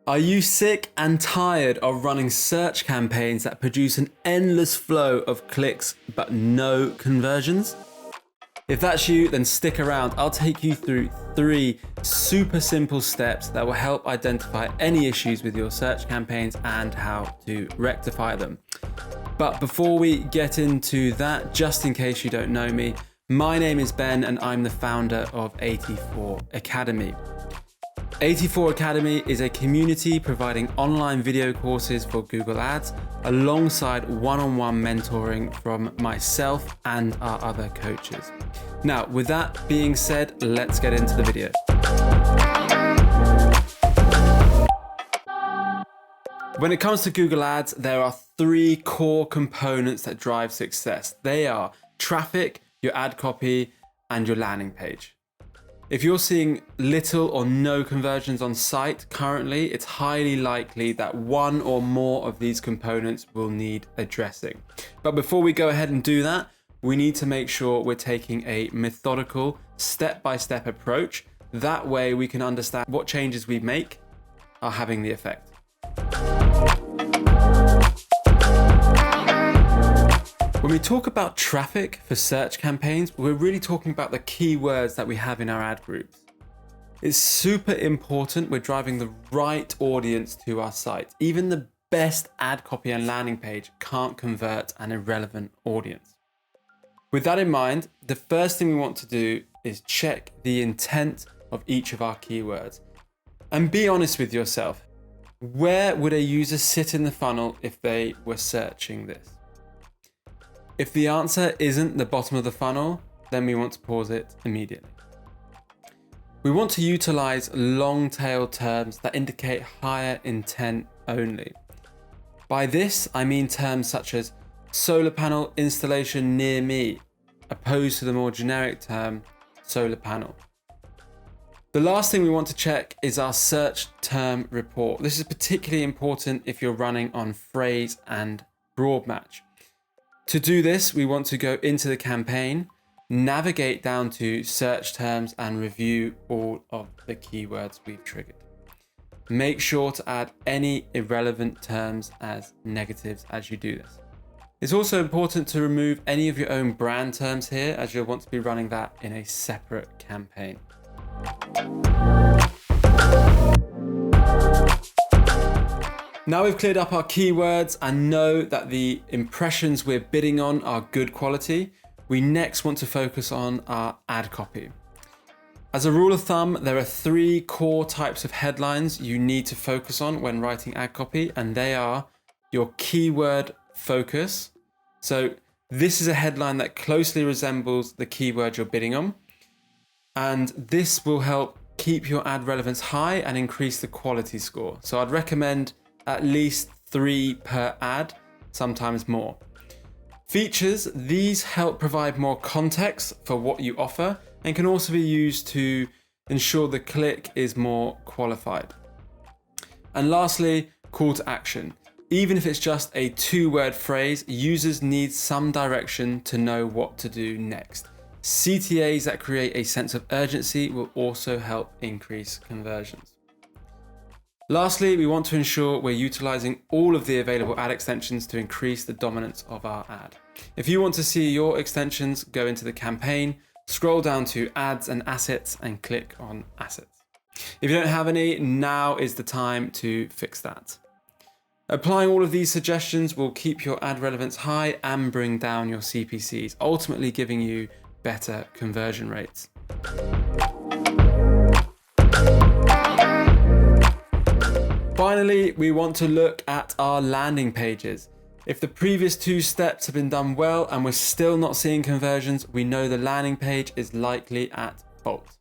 Are you sick and tired of running search campaigns that produce an endless flow of clicks but no conversions? If that's you, then stick around. I'll take you through 3 super simple steps that will help identify any issues with your search campaigns and how to rectify them. But before we get into that, just in case you don't know me, my name is Ben and I'm the founder of 84 Academy. 84 Academy is a community providing online video courses for Google Ads alongside one-on-one mentoring from myself and our other coaches. Now, with that being said, let's get into the video. When it comes to Google Ads, there are 3 core components that drive success. They are traffic, your ad copy, and your landing page. If you're seeing little or no conversions on site currently, it's highly likely that one or more of these components will need addressing. But before we go ahead and do that, we need to make sure we're taking a methodical, step-by-step approach. That way we can understand what changes we make are having the effect. When we talk about traffic for search campaigns, we're really talking about the keywords that we have in our ad groups. It's super important we're driving the right audience to our site. Even the best ad copy and landing page can't convert an irrelevant audience. With that in mind, the first thing we want to do is check the intent of each of our keywords. And be honest with yourself. Where would a user sit in the funnel if they were searching this? If the answer isn't the bottom of the funnel, then we want to pause it immediately. We want to utilize long tail terms that indicate higher intent only. By this, I mean terms such as solar panel installation near me, opposed to the more generic term solar panel. The last thing we want to check is our search term report. This is particularly important if you're running on phrase and broad match. To do this, we want to go into the campaign, navigate down to search terms and review all of the keywords we've triggered. Make sure to add any irrelevant terms as negatives as you do this. It's also important to remove any of your own brand terms here, as you'll want to be running that in a separate campaign. Now we've cleared up our keywords and know that the impressions we're bidding on are good quality, we next want to focus on our ad copy. As a rule of thumb, there are 3 core types of headlines you need to focus on when writing ad copy, and they are your keyword focus. So this is a headline that closely resembles the keyword you're bidding on, and this will help keep your ad relevance high and increase the quality score. So I'd recommend at least 3 per ad, sometimes more. Features, these help provide more context for what you offer and can also be used to ensure the click is more qualified. And lastly, call to action. Even if it's just a 2-word phrase, users need some direction to know what to do next. CTAs that create a sense of urgency will also help increase conversions. Lastly, we want to ensure we're utilizing all of the available ad extensions to increase the dominance of our ad. If you want to see your extensions, go into the campaign, scroll down to ads and assets and click on assets. If you don't have any, now is the time to fix that. Applying all of these suggestions will keep your ad relevance high and bring down your CPCs, ultimately giving you better conversion rates. Finally, we want to look at our landing pages. If the previous 2 steps have been done well and we're still not seeing conversions, we know the landing page is likely at fault.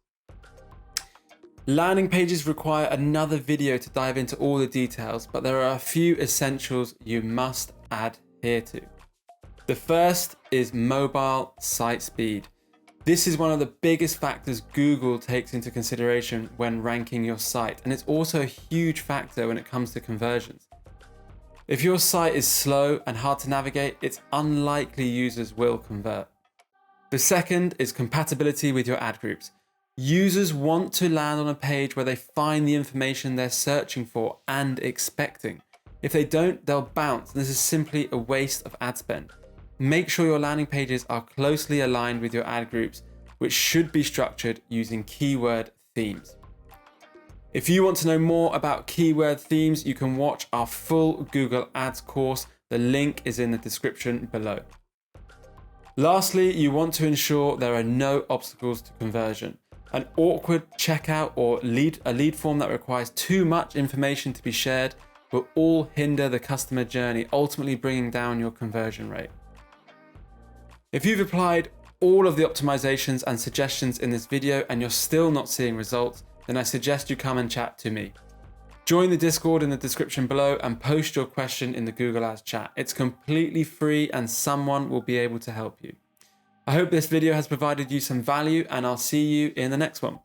Landing pages require another video to dive into all the details, but there are a few essentials you must adhere to. The first is mobile site speed. This is one of the biggest factors Google takes into consideration when ranking your site, and it's also a huge factor when it comes to conversions. If your site is slow and hard to navigate, it's unlikely users will convert. The second is compatibility with your ad groups. Users want to land on a page where they find the information they're searching for and expecting. If they don't, they'll bounce, and this is simply a waste of ad spend. Make sure your landing pages are closely aligned with your ad groups, which should be structured using keyword themes. If you want to know more about keyword themes, you can watch our full Google Ads course. The link is in the description below. Lastly, you want to ensure there are no obstacles to conversion. An awkward checkout or a lead form that requires too much information to be shared will all hinder the customer journey, ultimately bringing down your conversion rate. If you've applied all of the optimizations and suggestions in this video and you're still not seeing results, then I suggest you come and chat to me. Join the Discord in the description below and post your question in the Google Ads chat. It's completely free and someone will be able to help you. I hope this video has provided you some value, and I'll see you in the next one.